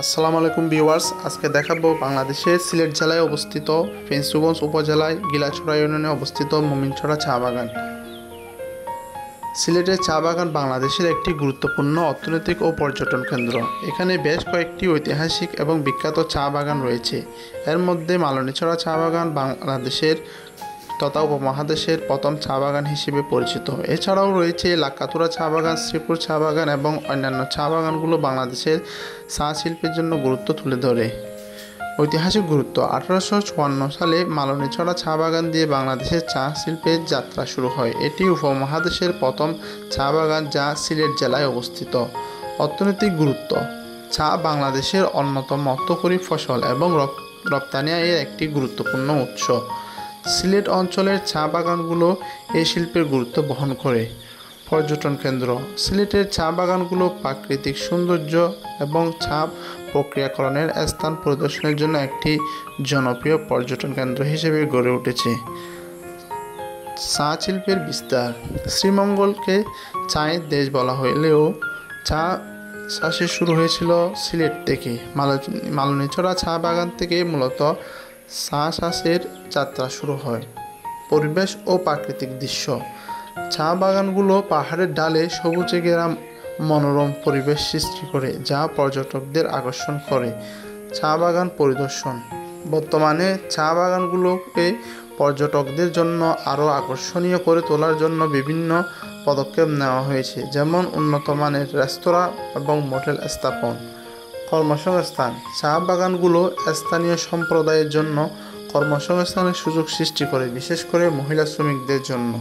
আসসালামু আলাইকুম ভিউয়ার্স, আজকে দেখাবো বাংলাদেশের সিলেট জেলায় অবস্থিত ফেঞ্চুগঞ্জ উপজেলায় গিলাছড়া ইউনিয়নে অবস্থিত মোমিনছড়া চা বাগান। সিলেটের চা বাগান বাংলাদেশের একটি গুরুত্বপূর্ণ অর্থনৈতিক ও পর্যটন কেন্দ্র। এখানে বেশ কয়েকটি ঐতিহাসিক এবং বিখ্যাত চা বাগান রয়েছে। এর মধ্যে মালনীছড়া চা বাগান বাংলাদেশের তথা উপমহাদেশের প্রথম চা বাগান হিসেবে পরিচিত। এছাড়াও রয়েছে লাক্কাতুরা চা বাগান, শ্রীপুর চা বাগান এবং অন্যান্য চা বাগানগুলো বাংলাদেশের চা শিল্পের জন্য গুরুত্ব তুলে ধরে। ঐতিহাসিক গুরুত্ব: 1854 সালে মালনীছড়া চা বাগান দিয়ে বাংলাদেশের চা শিল্পের যাত্রা শুরু হয়। এটি উপমহাদেশের প্রথম চা বাগান যা সিলেট জেলায় অবস্থিত। অর্থনৈতিক গুরুত্ব: চা বাংলাদেশের অন্যতম অর্থকরী ফসল এবং রপ্তানি আয়ের একটি গুরুত্বপূর্ণ উৎস। সিলেট অঞ্চলের চা বাগানগুলো এই শিল্পের গুরুত্ব বহন করে। পর্যটন কেন্দ্র: সিলেটের চা বাগানগুলো প্রাকৃতিক সৌন্দর্য এবং চা প্রক্রিয়াকরণের স্থান পরিদর্শনের জন্য একটি জনপ্রিয় পর্যটন কেন্দ্র হিসেবে গড়ে উঠেছে। চা শিল্পের বিস্তার: শ্রীমঙ্গলকে চায়ের দেশ বলা হলেও চা চাষে শুরু হয়েছিল সিলেট থেকে। মালনীছড়া চা বাগান থেকে মূলত চা চাষের যাত্রা শুরু হয়। পরিবেশ ও প্রাকৃতিক দৃশ্য: চা বাগানগুলো পাহাড়ের ডালে সবুজে ঘেরা মনোরম পরিবেশ সৃষ্টি করে, যা পর্যটকদের আকর্ষণ করে। চা বাগান পরিদর্শন: বর্তমানে চা বাগানগুলোকে পর্যটকদের জন্য আরও আকর্ষণীয় করে তোলার জন্য বিভিন্ন পদক্ষেপ নেওয়া হয়েছে, যেমন উন্নত মানের রেস্তোরাঁ এবং মোটেল স্থাপন। কর্মসংস্থান: চা বাগানগুলো স্থানীয় সম্প্রদায়ের জন্য কর্মসংস্থানের সুযোগ সৃষ্টি করে, বিশেষ করে মহিলা শ্রমিকদের জন্য।